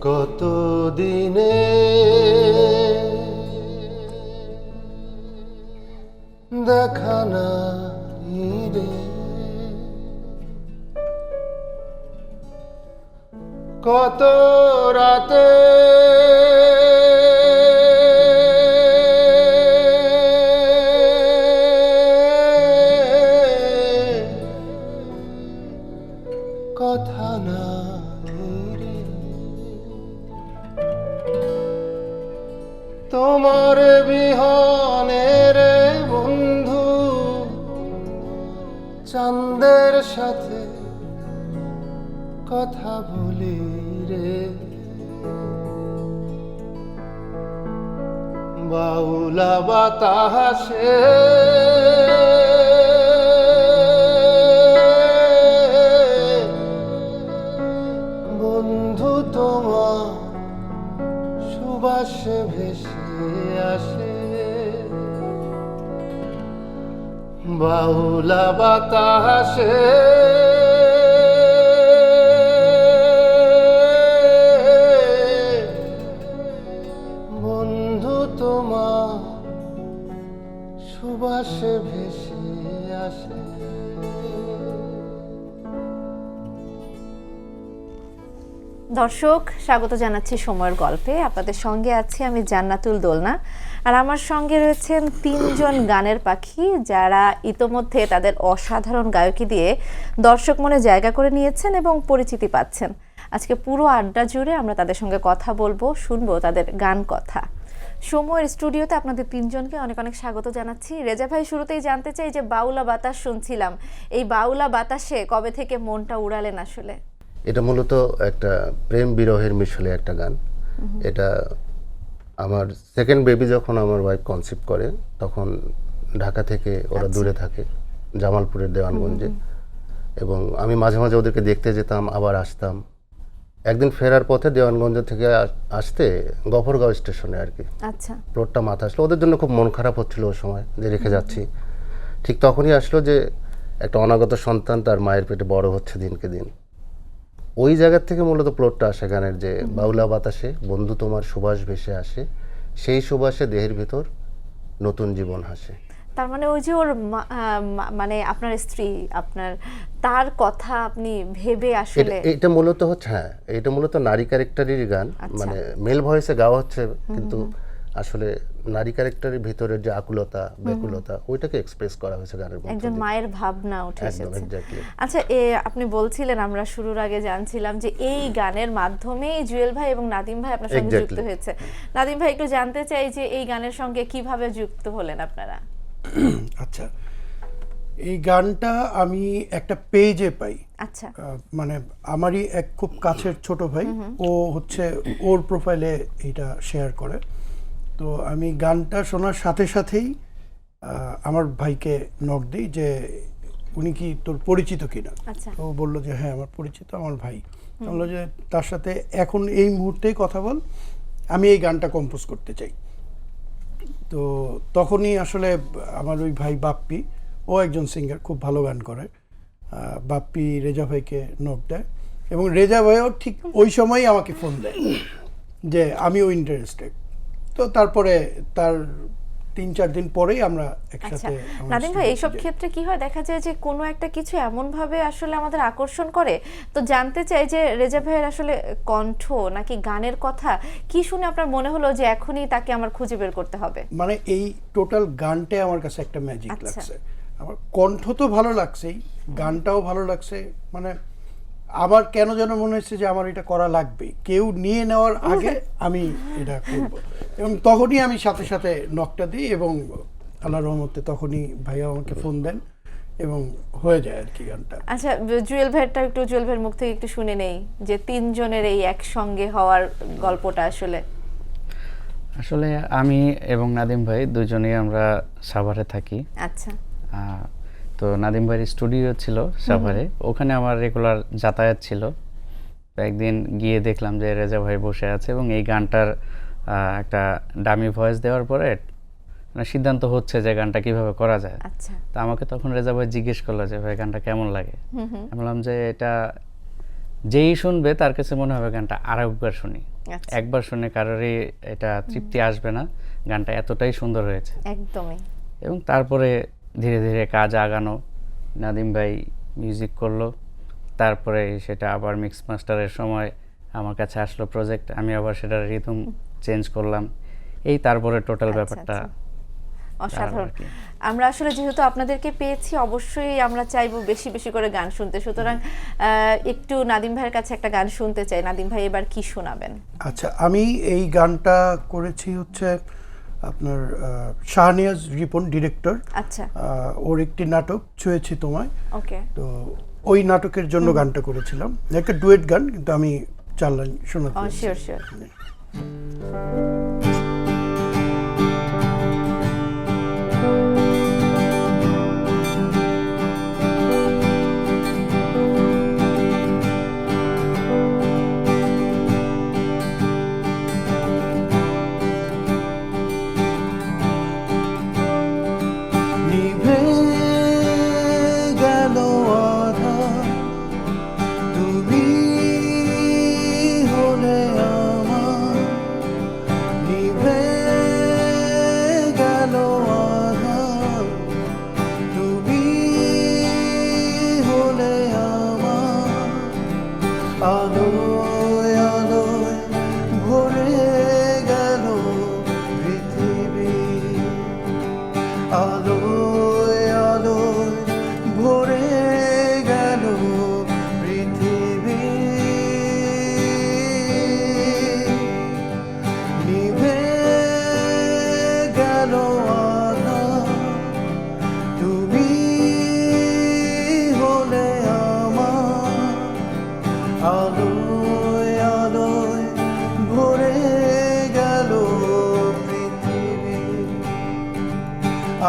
কত দিনে দেখা নাই রে, কত রাতে কথা নাই রে, তোমার বিহনে রে বন্ধু চাঁদের সাথে কথা বলি রে, বাউলা বাতাসে বন্ধু তোমার সুবাসে ভেসে আসে, বাউলা বাতাসে বন্ধু তোমার সুবাসে ভেসে আসে। দর্শক, স্বাগত জানাচ্ছি সময়ের গল্পে। আপনাদের সঙ্গে আছি আমি জান্নাতুল দোলনা, আর আমার সঙ্গে রয়েছেন তিনজন গানের পাখি যারা ইতোমধ্যে তাদের অসাধারণ গায়কী দিয়ে দর্শক মনে জায়গা করে নিয়েছেন এবং পরিচিতি পাচ্ছেন। আজকে পুরো আড্ডা জুড়ে আমরা তাদের সঙ্গে কথা বলবো, শুনবো তাদের গান কথা। সময়ের স্টুডিওতে আপনাদের তিনজনকে অনেক অনেক স্বাগত জানাচ্ছি। রেজা ভাই, শুরুতেই জানতে চাই যে বাউলা বাতাস শুনছিলাম, এই বাউলা বাতাসে কবে থেকে মনটা উড়ালেন আসলে? এটা মূলত একটা প্রেম বিরহের মিশলে একটা গান। এটা আমার সেকেন্ড বেবি যখন আমার ওয়াইফ কনসিভ করে, তখন ঢাকা থেকে ওরা দূরে থাকে, জামালপুরের দেওয়ানগঞ্জে, এবং আমি মাঝে মাঝে ওদেরকে দেখতে যেতাম, আবার আসতাম। একদিন ফেরার পথে দেওয়ানগঞ্জ থেকে আসতে গফরগাঁও স্টেশনে আর কি, আচ্ছা, প্লটটা মাথা আসলো। ওদের জন্য খুব মন খারাপ হচ্ছিল ওই সময় যে রেখে যাচ্ছি। ঠিক তখনই আসলো যে একটা অনাগত সন্তান তার মায়ের পেটে বড় হচ্ছে দিনকে দিন। ওই জায়গার থেকে মূলত প্লটটা আসে গানের, যে বাউলা বাতাসে বন্ধু তোমার সুবাস ভেসে আসে, সেই সুবাসে দেহের ভিতর নতুন জীবন হাসে। তার মানে ওই যে ওর মানে আপনার স্ত্রী, আপনার তার কথা আপনি ভেবে আসলে এটা মূলত হচ্ছে, হ্যাঁ, এটা মূলত নারী ক্যারেক্টারেরই গান, মানে মেল ভয়েসে গাওয়া হচ্ছে, কিন্তু আসলে নারী ক্যারেক্টারের ভিতরের যে আকুলতা ব্যাকুলতা ওইটাকে এক্সপ্রেস করা হয়েছে গানের মধ্যে, একজন মায়ের ভাবনা উঠে এসেছে। এক্স্যাক্টলি। আচ্ছা, আপনি বলছিলেন, আমরা শুরুর আগে জানছিলাম যে এই গানের মাধ্যমে জুয়েল ভাই এবং নাদিম ভাই আপনার সঙ্গে যুক্ত হয়েছে। নাদিম ভাই, একটু জানতে চাই যে এই গানের সঙ্গে কিভাবে যুক্ত হলেন আপনারা? আচ্ছা, এই গানটা আমি একটা পেজে পাই। আচ্ছা, মানে আমারই এক খুব কাছের ছোট ভাই, ও হচ্ছে ওর প্রোফাইলে এটা শেয়ার করে। তো আমি গানটা শোনার সাথে সাথেই আমার ভাইকে নক দিই যে উনি কি তোর পরিচিত কিনা। আচ্ছা, ও বললো যে হ্যাঁ আমার পরিচিত, আমার ভাই। বললো যে তার সাথে এখন এই মুহূর্তেই কথা বল, আমি এই গানটা কম্পোজ করতে চাই। তো তখনই আসলে আমার ওই ভাই বাপ্পি, ও একজন সিঙ্গার, খুব ভালো গান করে। বাপ্পি রেজা ভাইকে নক দেয়, এবং রেজা ভাইও ঠিক ওই সময়ই আমাকে ফোন দেয় যে আমিও ইন্টারেস্টেড। তো তারপরে তার ৩-৪ দিন পরেই আমরা একসাথে। নাদিম ভাই, এইসব ক্ষেত্রে কি হয়, দেখা যায় যে কোনো একটা কিছু এমন ভাবে আসলে আমাদের আকর্ষণ করে। তো জানতে চাই যে রেজা ভাইয়ের আসলে কণ্ঠ নাকি গানের কথা কি শুনে আপনার মনে হলো যে এখনই তাকে আমার খুঁজে বের করতে হবে? মানে এই টোটাল গানটাই আমার কাছে একটা ম্যাজিক লাগছে। আমার কণ্ঠ তো ভালো লাগছেই, গানটাও ভালো লাগছে। মানে আমার কেন যেন মনে হচ্ছে যে আমার এটা করা লাগবে, কেউ নিয়ে নেওয়ার আগে আমি এটা করব। এবং তখনই আমি সাথে সাথে নকটা দিই, এবং আল্লাহর রহমতে তখনই ভাইয়া আমাকে ফোন দেন এবং হয়ে যায় আর কি গানটা। আচ্ছা, জুয়েল ভাইয়েরটা একটু, জুয়েল ভাইয়ের মুখ থেকে একটু শুনে নেই যে তিনজনের এই একসঙ্গে হওয়ার গল্পটা আসলে। আসলে আমি এবং নাদিম ভাই দুজনেই আমরা সাভারে থাকি। আচ্ছা, তো নাদিম ভাইয়ের স্টুডিও ছিল সাভারে, ওখানে আমার রেগুলার যাতায়াত ছিল। তো একদিন গিয়ে দেখলাম যে রেজা ভাই বসে আছে, এবং এই গানটার একটা ডামি ভয়েস দেওয়ার পরে সিদ্ধান্ত হচ্ছে যে গানটা কিভাবে করা যায়। আচ্ছা, তো আমাকে তখন রেজা ভাই জিজ্ঞেস করলো যে ভাই গানটা কেমন লাগে। আমি বললাম যে এটা যেই শুনবে তার কাছে মনে হবে গানটা আরেকবার শুনি। আচ্ছা। একবার শুনে কারোরই এটা তৃপ্তি আসবে না, গানটা এতটাই সুন্দর হয়েছে। একদমই। এবং তারপরে ধীরে ধীরে কাজ আগানো, নাদিম ভাই মিউজিক করলো, তারপরে সেটা আবার মিক্স মাস্টারের সময় আমার কাছে আসলো প্রজেক্ট, আমি আবার সেটার রিদম চেঞ্জ করলাম, এই তারপরে টোটাল আচ্ছা, ব্যাপারটা আচ্ছা। অসাধারণ। আর কি। আমরা আসলে যেহেতু আপনাদেরকে পেয়েছি, অবশ্যই আমরা চাইবো বেশি বেশি করে গান শুনতে, সুতরাং একটু নাদিম ভাইয়ের কাছে একটা গান শুনতে চাই। নাদিম ভাই এবার কি শোনাবেন? আচ্ছা, আমি এই গানটা করেছি হচ্ছে আপনার শাহনিয়াজ রিপন ডিরেক্টর, আচ্ছা, ওর একটি নাটক ছুঁয়েছি তোমায়, ওকে। তো ওই নাটকের জন্য গানটা করেছিলাম, একটা ডুয়েট গান, কিন্তু আমি 4 লাইন শোনাতে চাই। Sure sure. নিভে গেল আধার, তুমি হলে আমার। নিভে গেল আধার, তুমি হলে আমার। আলোয় আলোয় ভরে গেল পৃথিবী, আলোয় আলোয় ভরে গেল পৃথিবী। নিভে গেল আধার, তুমি হলে আমার। আলোয় আলোয় ভরে গেল পৃথিবী,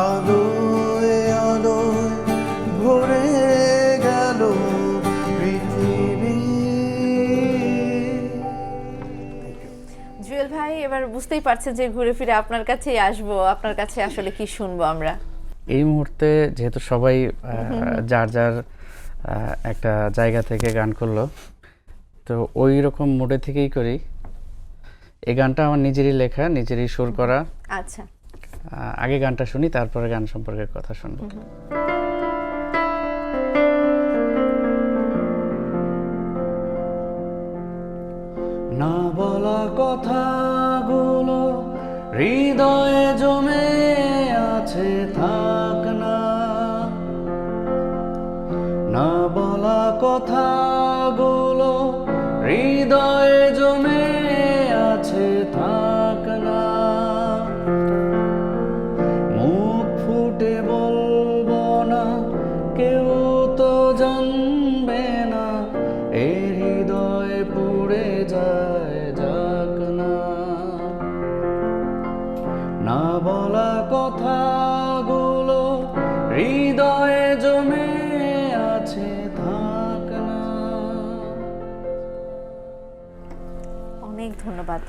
আলোয় আলোয় ভরে গেল পৃথিবী। জুয়েল ভাই, এবার বুঝতেই পারছেন যে ঘুরে ফিরে আপনার কাছেই আসবো। আপনার কাছে আসলে কি শুনবো আমরা? এই মুহূর্তে যেহেতু সবাই যার যার একটা জায়গা থেকে গান করলো, তো ওই রকম মোডে থেকেই করি। এই গানটা আমার নিজেরই লেখা, নিজেরই সুর করা। আচ্ছা, আগে গানটা শুনি, তারপরে গান সম্পর্কে কথা শুনবো। না বলা কথাগুলো হৃদয়ে জমে আছে, থাক না। না বলা কথাগুলো হৃদয়ে জমে আছে, থাক না। মুখ ফুটে বলবো না, কেউ তো জানবে না, এ হৃদয়ে পুড়ে যায়, যাক না। না বলা কথাগুলো হৃদয়ে জমে আছে, থাক না। অনেক ধন্যবাদ।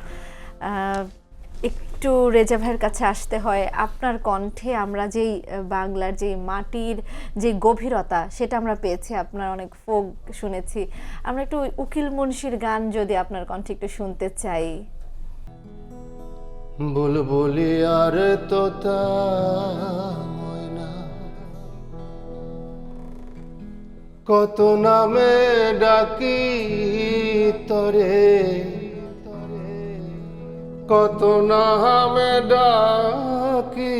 একটু রেজা ভাইয়ের কাছে আসতে হয়। আপনার কণ্ঠে আমরা যেই বাংলার যে মাটির যে গভীরতা, সেটা আমরা পেয়েছি। আপনার অনেক ফোক শুনেছি, আমরা একটু উকিল মুন্সির গান যদি আপনার কণ্ঠে একটু শুনতে চাই। বুলবুলি আর তোতা ময়না, কত নামে ডাকি তরে, কত নামে ডাকি।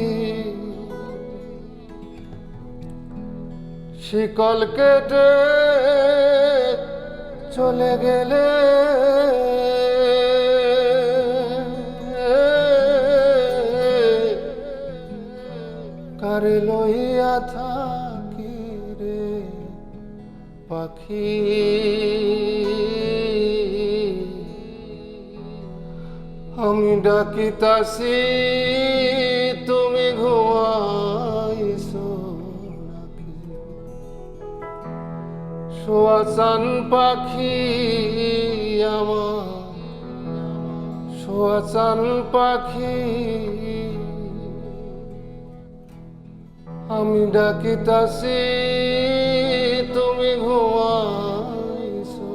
শিকল কেটে চলে গেলে কারে লইয়া থাকি রে পাখি। আমি ডাকিতাছি তুমি ঘুমাইছো নাকি? শোয়াচান পাখি আমার, শোয়াচান পাখি। আমি ডাকিতাছি তুমি ঘুমাইছো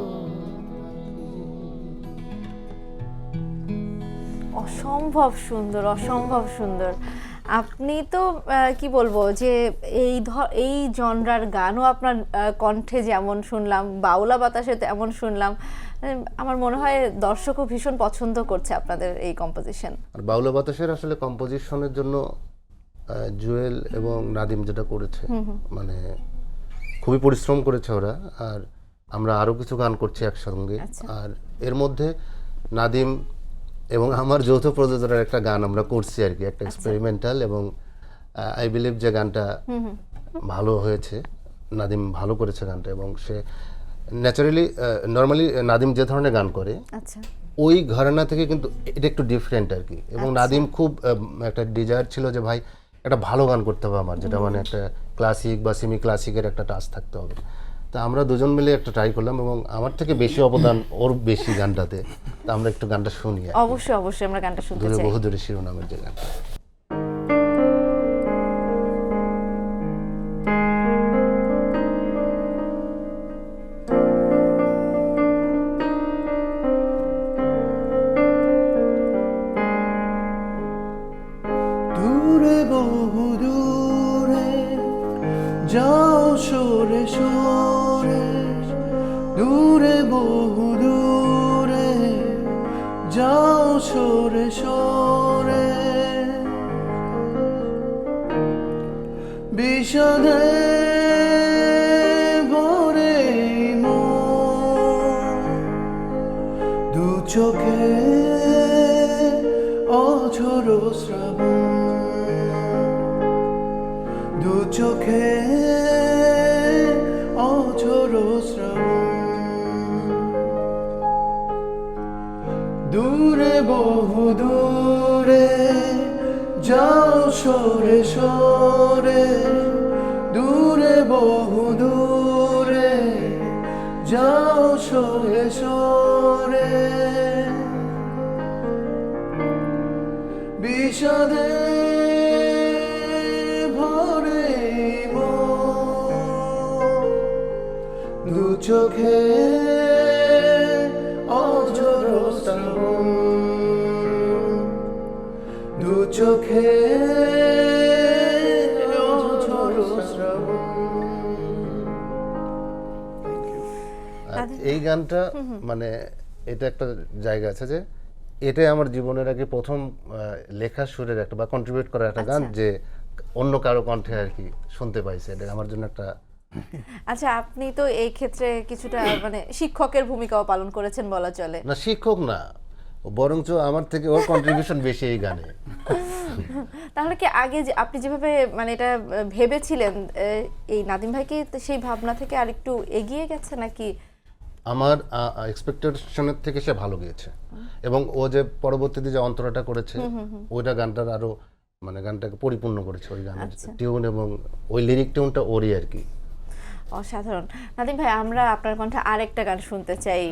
অসম্ভব সুন্দর, অসম্ভব সুন্দর। আপনি তো কি বলবো যে এই জনরার গানও আপনার কণ্ঠে যেমন শুনলাম, বাউলা বাতাসে তেমন শুনলাম। আমার মনে হয় দর্শকও ভীষণ পছন্দ করছে আপনাদের এই কম্পোজিশন। আর বাউলা বাতাসের আসলে কম্পোজিশনের জন্য জুয়েল এবং নাদিম যেটা করেছে, মানে খুবই পরিশ্রম করেছে ওরা। আর আমরা আরো কিছু গান করছি একসঙ্গে। আর এর মধ্যে নাদিম এবং আমার যৌথ প্রযোজনার একটা গান আমরা করছি আর কি, একটা এক্সপেরিমেন্টাল, এবং আই বিলিভ যে গানটা ভালো হয়েছে। নাদিম ভালো করেছে গানটা, এবং সে ন্যাচারালি নর্মালি নাদিম যে ধরনের গান করে আচ্ছা, ওই ঘরানা থেকে কিন্তু এটা একটু ডিফারেন্ট আর কি। এবং নাদিম খুব একটা ডিজায়ার ছিল যে ভাই একটা ভালো গান করতে হবে আমার, যেটা মানে একটা ক্লাসিক বা সেমি ক্লাসিকের একটা টাচ থাকতে হবে। তা আমরা দুজন মিলে একটা ট্রাই করলাম, এবং আমার থেকে বেশি অবদান ওর বেশি গানটাতে। তা আমরা একটু গানটা শুনি। অবশ্যই অবশ্যই আমরা গানটা শুনতে দূরে চাই। বহুদূরে শিরোনামের যে গানটা। দূরে বহু দূরে যাও সরে সরে, দূরে বহু দূরে যাও সরে সরে, বিষাদে ভরে মন, দু চোখে অঝোর শ্রাবণ, দু চোখে অঝোর শ্রাবণ, দূরে বহু দূরে যাও সরে সরে, দূরে বহু দূরে যাও সরে সরে, বিষাদে ভরে মন, দু চোখে অঝোর শ্রাবণ, দু চোখে অঝোর শ্রাবণ। আর এই গানটা মানে এটা একটা জায়গা আছে যে এটাই আমার জীবনের আগে প্রথম লেখা সুরের একটা বা কন্ট্রিবিউট করা একটা গান, যে অন্য কারো কণ্ঠে আর কি শুনতে পাইছে। এটা আমার জন্য একটা আচ্ছা, আপনি তো এই ক্ষেত্রে কিছুটা মানে শিক্ষকের ভূমিকাও পালন করেছেন বলা চলে। না, শিক্ষক না, বরঞ্চ আমার থেকে ওর কন্ট্রিবিউশন বেশি এই গানে। তাহলে কি আগে যে আপনি যেভাবে মানে এটা ভেবেছিলেন, এই নাদিম ভাই কি সেই ভাবনা থেকে আরেকটু এগিয়ে গেছে নাকি? আমার এক্সপেকটেশনের থেকে সে ভালো গিয়েছে, এবং ও যে পরবর্তীতে যে অন্তরাটা করেছে ওইটা গানটার আরো মানে গানটাকে পরিপূর্ণ করেছে। ওই গানের টিউন এবং ওই লিরিক টিউনটা ওরই আর কি। অসাধারণ। নাদিম ভাই, আমরা আপনার কণ্ঠে আরেকটা গান শুনতে চাই,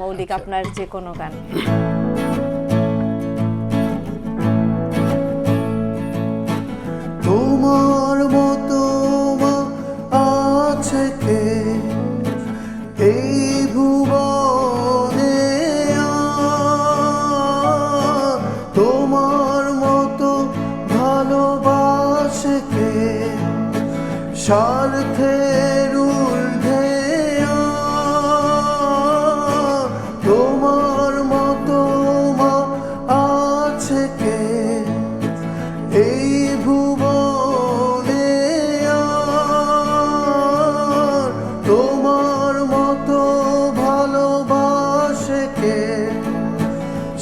মৌলিক আপনার যে কোনো গান। তোমার মতো আছে কে এই ভুবনে, তোমার মতো ভালোবাসে কে স্বার্থের ঊর্ধ্বে, তোমার মতো আছে কে এই ভুবনে, তোমার মতো ভালোবাসে কে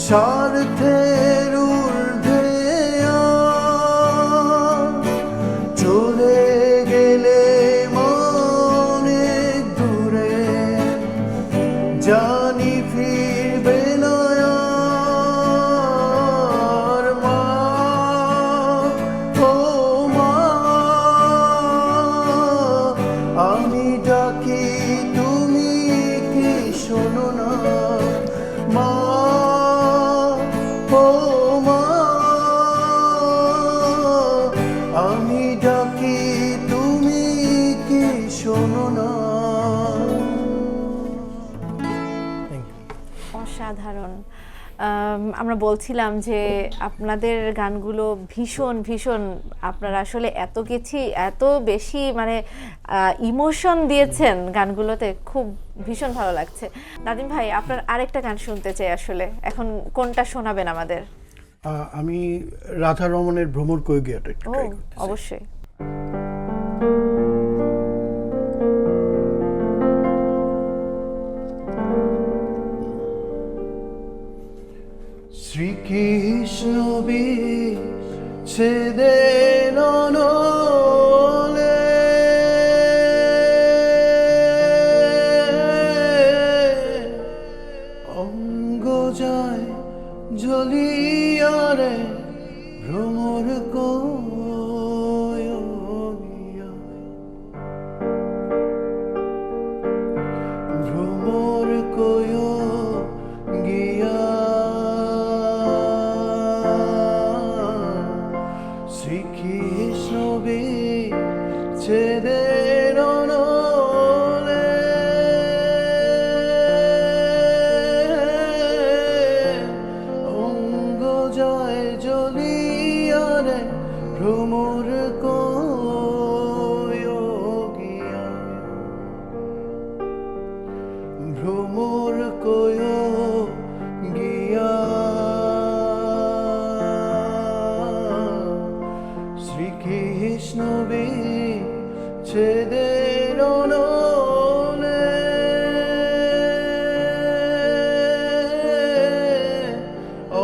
স্বার্থের ঊর্ধ্বে, চলে গেলে অনেক দূরে জানি ফিরবে না আর, মা ও মা, আমি ডাকি তুমি কি শোনো না, মা ও মা, আমি ডাকি তুমি কি শোনো না। অসাধারণ। আমরা বলছিলাম যে আপনাদের গানগুলো ভীষণ ভীষণ, আপনারা আসলে এত বেশি মানে ইমোশন দিয়েছেন গানগুলোতে, খুব ভীষণ ভালো লাগছে। নাদিম ভাই, আপনার আরেকটা গান শুনতে চাই আসলে, এখন কোনটা শোনাবেন আমাদের? আমি রাধা রমণের ভ্রমর কই গিয়াটা একটু ও ট্রাই করতে চাই। অবশ্যই। শ্রীকৃষ্ণ বিচ্ছেদের অনলে অঙ্গ যায় জ্বলিয়া রে ভ্রমর কইয়া, ভ্রমর কইয়া গিয়া শ্রীকৃষ্ণ বিচ্ছেদের অনলে অঙ্গ যায় জ্বলিয়া রে ভ্রমর কইয়া গিয়া, ভ্রমর কইয়া গিয়া শ্রীকৃষ্ণ বিচ্ছেদের অনলে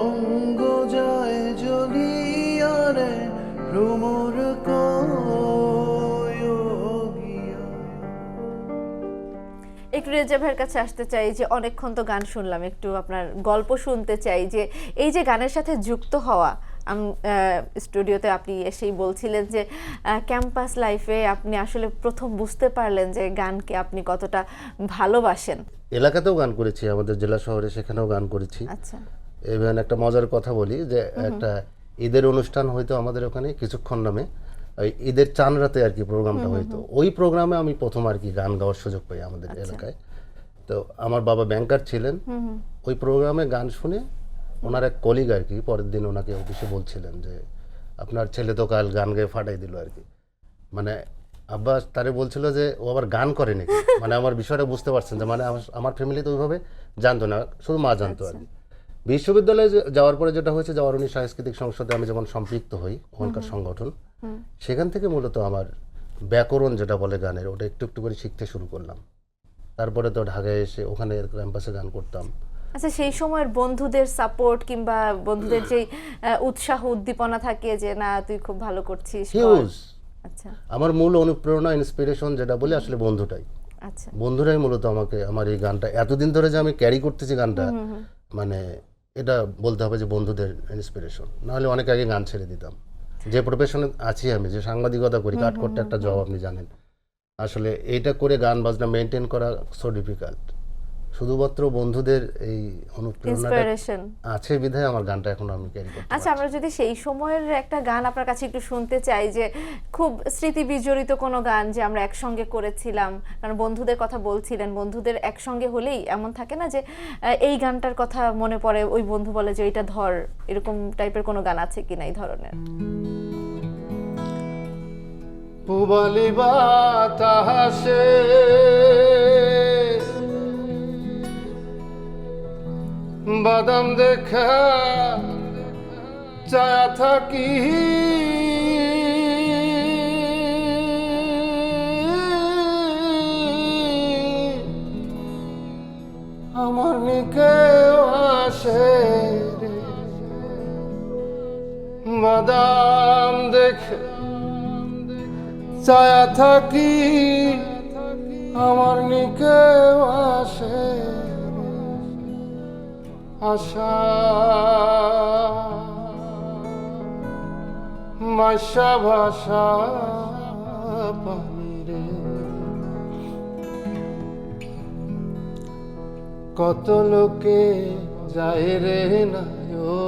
অঙ্গ যায় জ্বলিয়া রে ভ্রমর কইয়া গিয়া। একটু রেজা ভাইয়ের কাছে আসতে চাই যে অনেকক্ষণ তো গান শুনলাম, একটু আপনার গল্প শুনতে চাই যে এই যে গানের সাথে যুক্ত হওয়া। স্টুডিওতে আপনি এসেই বলছিলেন যে ক্যাম্পাস লাইফে আপনি আসলে প্রথম বুঝতে পারলেন যে গানকে আপনি কতটা ভালোবাসেন। এলাকাতেও গান করেছি, আমাদের জেলা শহরে, সেখানেও গান করেছি। আচ্ছা, ইভেন একটা মজার কথা বলি যে একটা ঈদের অনুষ্ঠান হয়তো আমাদের ওখানে কিছুক্ষণ নামে, ওই ঈদের চাঁদ রাতে আর কি প্রোগ্রামটা হইতো, ওই প্রোগ্রামে আমি প্রথম আর কি গান গাওয়ার সুযোগ পাই আমাদের এলাকায়। তো আমার বাবা ব্যাংকার ছিলেন, ওই প্রোগ্রামে গান শুনে ওনার এক কলিগ আর কি পরের দিন ওনাকে অফিসে বলছিলেন যে আপনার ছেলে তো কাল গান গেয়ে ফাটাই দিল আর কি। মানে আব্বাস তারে বলছিল যে ও আবার গান করে নাকি, মানে আমার বিষয়টা বুঝতে পারছেন যে মানে আমার ফ্যামিলি তো ওইভাবে জানতো না, শুধু মা জানতো আর কি। বিশ্ববিদ্যালয়ে যাওয়ার পরে যেটা হয়েছে, জওয়ারুনি সাংস্কৃতিক সংসদে আমি যখন সম্পৃক্ত হই, ওখানকার সংগঠন, সেখান থেকে মূলত আমার ব্যাকরণ যেটা বলে গানের, ওটা একটু একটু করে শিখতে শুরু করলাম। তারপরে তো ঢাকায় এসে ওখানে ক্যাম্পাসে গান করতাম। আচ্ছা, সেই সময়ের বন্ধুদের সাপোর্ট কিংবা বন্ধুদের যে উৎসাহ উদ্দীপনা থাকে যে না তুই খুব ভালো করছিস, হিউজ। আচ্ছা আমার মূল অনুপ্রেরণা, ইন্সপিরেশন যেটা বলি আসলে বন্ধুটাই। আচ্ছা, বন্ধুরাই মূলত আমাকে, আমার এই গানটা এতদিন ধরে যে আমি ক্যারি করতেছি গানটা, মানে এটা বলতে হবে যে বন্ধুদের ইন্সপিরেশন, নাহলে অনেক আগে গান ছেড়ে দিতাম। যে প্রফেশনে আছি আমি, যে সাংবাদিকতা করি, কাট করতে একটা জব, আপনি জানেন, আসলে এইটা করে গান বাজনা মেনটেন করা সো ডিফিকাল্ট। শুধুমাত্র বন্ধুদের এই অনুপ্রেরণাটা ইন্সপিরেশন আছে বিধায় আমার গানটা এখন আমি ক্যারি করতে আচ্ছা, আমরা যদি সেই সময়ের একটা গান আপনার কাছে একটু শুনতে চাই, যে খুব স্মৃতি বিজড়িত কোনো গান যে আমরা একসঙ্গে করেছিলাম, কারণ বন্ধুদের কথা বলছিলেন, বন্ধুদের একসঙ্গে হলেই এমন থাকে না যে এই গানটার কথা মনে পড়ে, ওই বন্ধু বলে যে এটা ধর, এরকম টাইপের কোনো গান আছে কিনা এই ধরনের? পুবালি বাতাসে বাদাম দেখা চায়া থাকি, আমার নিকে আসে রে বাদাম দেখে চায়া থাকি, আমার নিকে আসে আশা মাসা ভাষা পানি রে, কত লোকে যায় রে নায়ো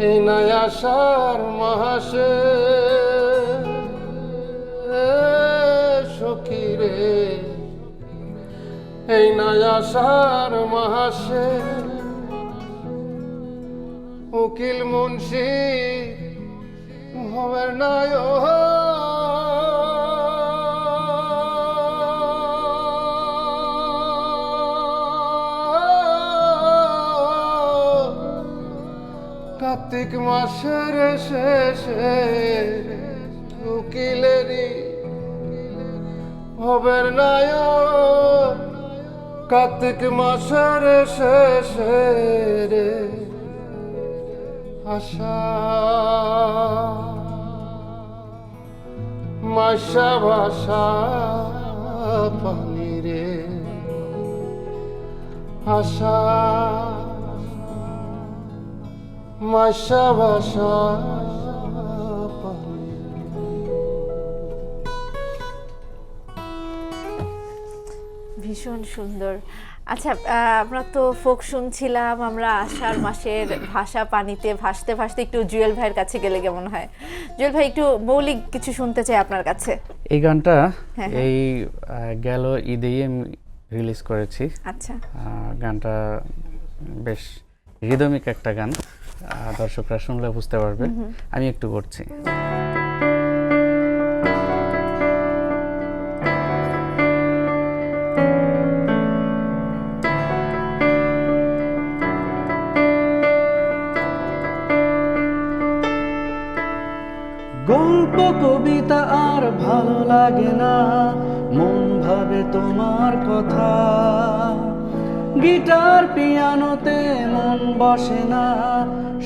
এই নাই আশার মাসে সখী রে, এই নাই আশার মাসে উকিল মুন্সি হবের নাই কার্তিক মাসের শেষে উকিলেরই হবের নাই কার্তিক মাসের শেষে রে আশা মাসা ভাষা পানি রে আশা মাসা ভাষা পানি। ভীষণ সুন্দর। আচ্ছা, আমরা তো ফোক শুনছিলাম, আমরা আষাঢ় মাসের ভাষা পানিতে ভাসতে ভাসতে একটু জুয়েল ভাইয়ের কাছে গেলে কেমন হয়? জুয়েল ভাই, একটু মৌলিক কিছু শুনতে চাই আপনার কাছে। এই গানটা হ্যাঁ। এই গেল ঈদেই আমি রিলিজ করেছি। আচ্ছা, গানটা বেশ রিদমিক একটা গান, দর্শকরা শুনলে বুঝতে পারবে। আমি একটু করছি। গল্প কবিতা আর ভালো লাগে না, মন ভাবে তোমার কথা। গিটার পিয়ানোতে মন বসে না,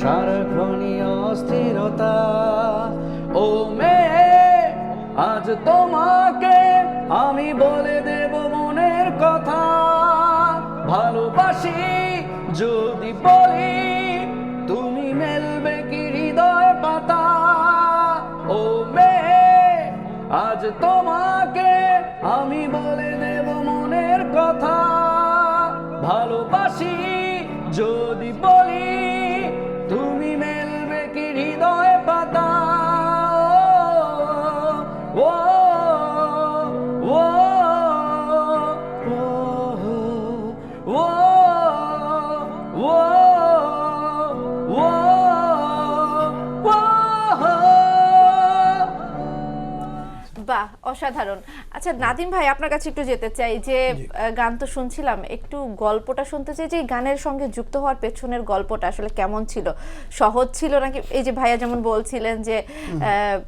সারাক্ষণই অস্থিরতা। ও মেয়ে, আজ তোমাকে আমি বলে দেব মনের কথা। ভালোবাসি যদি বলি, তুমি মেলবে কি হৃদয় পাতা। ও মেয়ে, আজ তোমাকে আমি বলে দেব মনের কথা। ভালোবাসি যদি বলি, তুমি মেলবে কি হৃদয় পাতা। ও ও ও ও ও ও বাহ, অসাধারণ। আচ্ছা নাদিম ভাই, আপনার কাছে একটু যেতে চাই যে গান তো শুনছিলাম, একটু গল্পটা শুনতে চাই যে এই গানের সঙ্গে যুক্ত হওয়ার পেছনের গল্পটা আসলে কেমন ছিল? সহজ ছিল নাকি? এই যে ভাইয়া যেমন বলছিলেন যে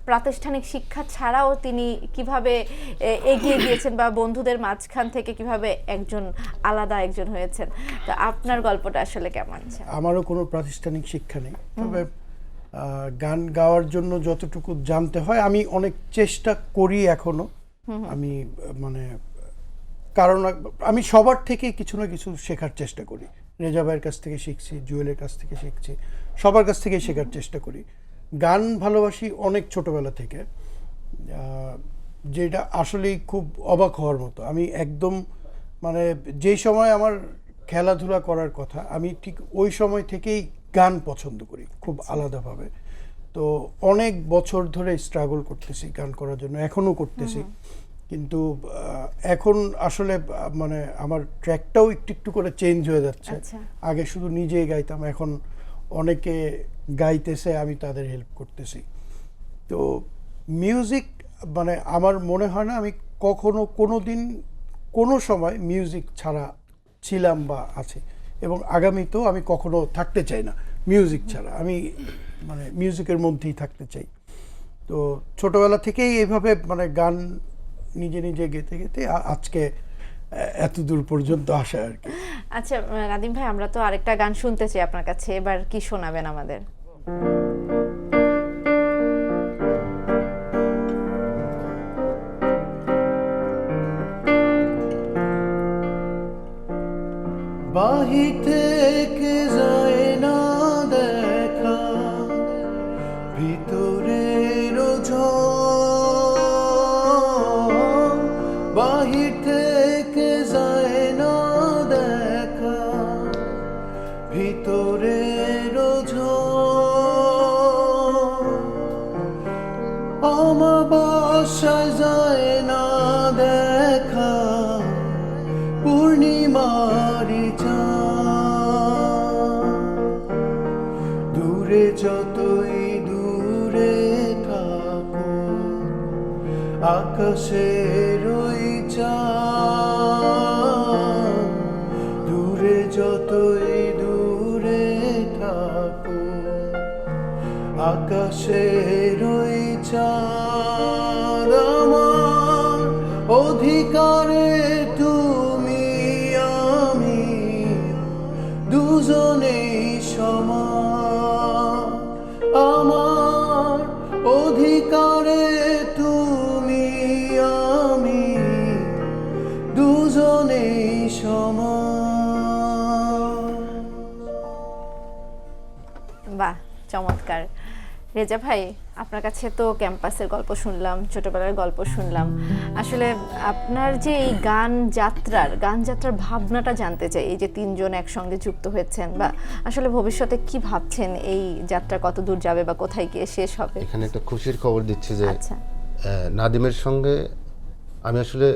প্রাতিষ্ঠানিক শিক্ষা ছাড়াও তিনি কিভাবে এগিয়ে গিয়েছেন বা বন্ধুদের মাঝখান থেকে কিভাবে আলাদা একজন হয়েছেন, তো আপনার গল্পটা আসলে কেমন? আমারও কোনো প্রাতিষ্ঠানিক শিক্ষা নেই, তবে গান গাওয়ার জন্য যতটুকু জানতে হয় আমি অনেক চেষ্টা করি এখনো। আমি মানে কারণ আমি সবার থেকে কিছু না কিছু শেখার চেষ্টা করি। রেজা ভাইয়ের কাছ থেকে শিখছি, জুয়েলের কাছ থেকে শিখছি, সবার কাছ থেকে শেখার চেষ্টা করি। গান ভালোবাসি অনেক ছোটবেলা থেকে, যেটা আসলেই খুব অবাক হওয়ার মতো। আমি একদম মানে যেই সময় আমার খেলাধুলা করার কথা, আমি ঠিক ওই সময় থেকেই গান পছন্দ করি খুব আলাদাভাবে। তো অনেক বছর ধরে স্ট্রাগল করতেছি গান করার জন্য, এখনও করতেছি। কিন্তু এখন আসলে মানে আমার ট্র্যাকটাও একটু একটু করে চেঞ্জ হয়ে যাচ্ছে। আগে শুধু নিজেই গাইতাম, এখন অনেকে গাইতেছে, আমি তাদের হেল্প করতেছি। তো মিউজিক মানে আমার মনে হয় না আমি কখনো কোনো দিন কোনো সময় মিউজিক ছাড়া ছিলাম বা আছে, এবং আগামীতেও আমি কখনো থাকতে চাই না মিউজিক ছাড়া। আমি মানে মিউজিকের মধ্যেই থাকতে চাই। তো ছোটবেলা থেকেই এইভাবে মানে গান নিজে নিজে গেতে গেতে আজকে এত দূর পর্যন্ত আসা আর কি। আচ্ছা নাদিম ভাই, আমরা তো আরেকটা গান শুনতে চাই আপনার কাছে, এবার কি শোনাবেন আমাদের? বাহির থেকে যায় না দেখা, ভিতরের ঝড়। বাহির থেকে যায় না দেখা, ভিতরের ঝড়। অমাবস্যায় যায় না দেখা, পূর্ণিমারি চাঁদ। দূরে দূরে যতই দূরে থাকো আকাশের ওই চাঁদ, দূরে যতই দূরে থাকো আকাশের ওই চাঁদ, আমার অধিকারে তুমি আমি দুজনেই সমান, আমার অধিকারে তুমি আমি দুজনেই সমান। বাহ, চমৎকার। রেজা ভাই, আপনার কাছে তো ক্যাম্পাসের গল্প শুনলাম, ছোটবেলার গল্প শুনলাম। আসলে আপনার যে এই গান যাত্রার ভাবনাটা জানতে চাই। এই যে তিনজন একসঙ্গে যুক্ত হয়েছেন, বা আসলে ভবিষ্যতে কি ভাবছেন, এই যাত্রা কত দূর যাবে বা কোথায় গিয়ে শেষ হবে? এখানে একটা খুশির খবর দিচ্ছি যে আচ্ছা, নাদিমের সঙ্গে আমি আসলে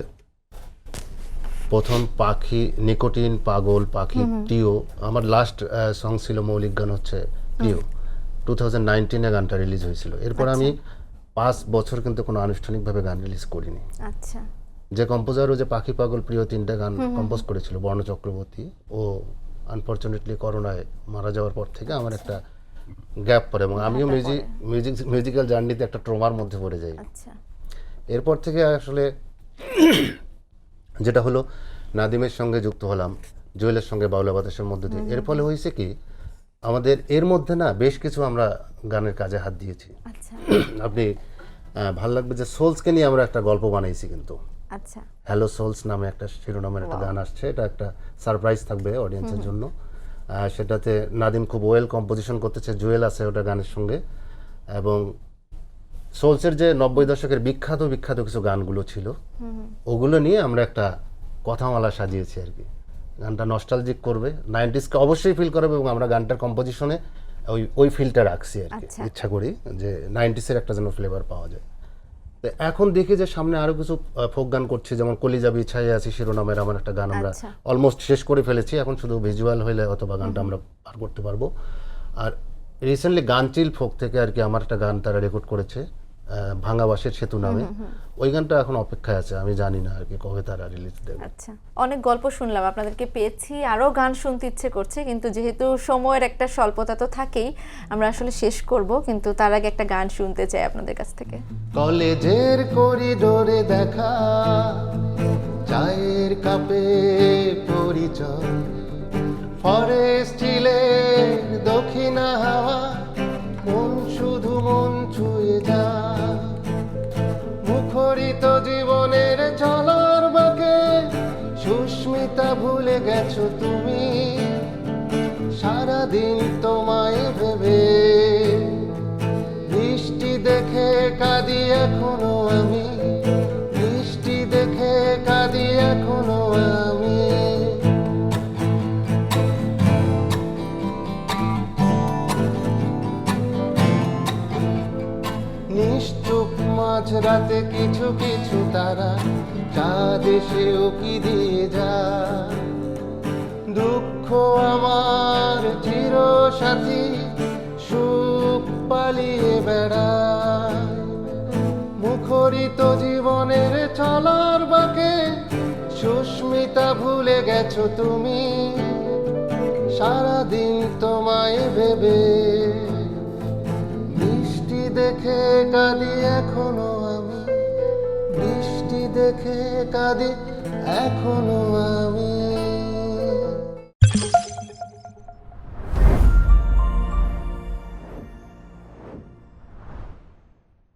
প্রথম পাখি, নিকোটিন, পাগল, পাখি, টিও, আমার লাস্ট সং ছিল মৌলিক গান হচ্ছে টিও। 2019-এ গানটা রিলিজ হয়েছিল। এরপর আমি 5 বছর কিন্তু কোনো আনুষ্ঠানিকভাবে গান রিলিজ করিনি। আচ্ছা, যে কম্পোজার ও যে পাখি, পাগল, প্রিয় 3টা গান কম্পোজ করেছিল বর্ণ চক্রবর্তী, ও আনফরচুনেটলি করোনায় মারা যাওয়ার পর থেকে আমার একটা গ্যাপ পড়ে এবং আমিও মিউজিক্যাল জার্নিতে একটা ট্রমার মধ্যে পড়ে যাই। আচ্ছা, এরপর থেকে আসলে যেটা হলো, নাদিমের সঙ্গে যুক্ত হলাম, জুয়েলের সঙ্গে বাউলা বাতাসের মধ্যে দিয়ে। এর ফলে হয়েছে কি, আমাদের এর মধ্যে না বেশ কিছু আমরা গানের কাজে হাত দিয়েছি। আচ্ছা, আপনি ভালো লাগবে যে সোলসকে নিয়ে আমরা একটা গল্প বানাইছি কিন্তু। আচ্ছা, হ্যালো সোলস নামে একটা শিরোনামের একটা গান আসছে, এটা একটা সারপ্রাইজ থাকবে অডিয়েন্সের জন্য। সেটাতে নাদিম খুব ওয়েল কম্পোজিশন করতেছে, জুয়েল আছে ওটা গানের সঙ্গে, এবং সোলসের যে 90 দশকের বিখ্যাত কিছু গানগুলো ছিল ওগুলো নিয়ে আমরা একটা কথামালা সাজিয়েছি আর কি। গানটা নস্টালজিক করবে, 90sকে অবশ্যই ফিল করাবে, এবং আমরা গানটার কম্পোজিশনে ওই ফিলটা রাখছি আর কি। আচ্ছা। ইচ্ছা করি যে 90sের একটা যেন ফ্লেভার পাওয়া যায়। তো এখন দেখি যে সামনে আরো কিছু ফোক গান করছি, যেমন কলিজা বিছাইয়া আছি শিরোনামের আমার একটা গান আমরা আচ্ছা। অলমোস্ট শেষ করে ফেলেছি। এখন শুধু ভিজুয়াল হইলে অথবা গানটা আমরা পার করতে পারবো। আর রিসেন্টলি গানচিল ফোক থেকে আর কি আমার একটা গান তারা রেকর্ড করেছে, ভাঙা বাঁশের সেতু নামে। ওই গানটা এখন অপেক্ষায় আছে, আমি জানি না আর কি কবে তারা রিলিজ দেবে। আচ্ছা। অনেক গল্প শুনলাম, আপনাদেরকে পেয়েছি, আরো গান শুনতে ইচ্ছে করছে, কিন্তু যেহেতু সময়ের একটা স্বল্পতা তো থাকেই, আমরা আসলে শেষ করব, কিন্তু তার আগে একটা গান শুনতে চাই আপনাদের কাছ থেকে। কলেজের করিডোরে দেখা, চায়ের কাপে পরিচয়, ফরেস্ট হিলের দক্ষিণা হাওয়া, মন শুধু মন ছুঁয়ে যা, মুখরিত জীবনের চলার বাঁকে সুস্মিতা ভুলে গেছো তুমি, সারাদিন তোমায় ভেবে বৃষ্টি দেখে কাঁদি এখনো আমি, বৃষ্টি দেখে কাঁদি এখনো আমি। নিশ্চুপ মাঝরাতে কিছু কিছু তারা চাঁদ এসে উকি দিয়ে যা, দুঃখ আমার চির সাথী, সুখ পালিয়ে বেড়ায়, মুখরিত জীবনের চলার বাঁকে সুস্মিতা ভুলে গেছো তুমি, সারাদিন তোমায় ভেবে বৃষ্টি দেখে কাঁদি এখনো আমি, বৃষ্টি দেখে কাঁদি এখনো আমি।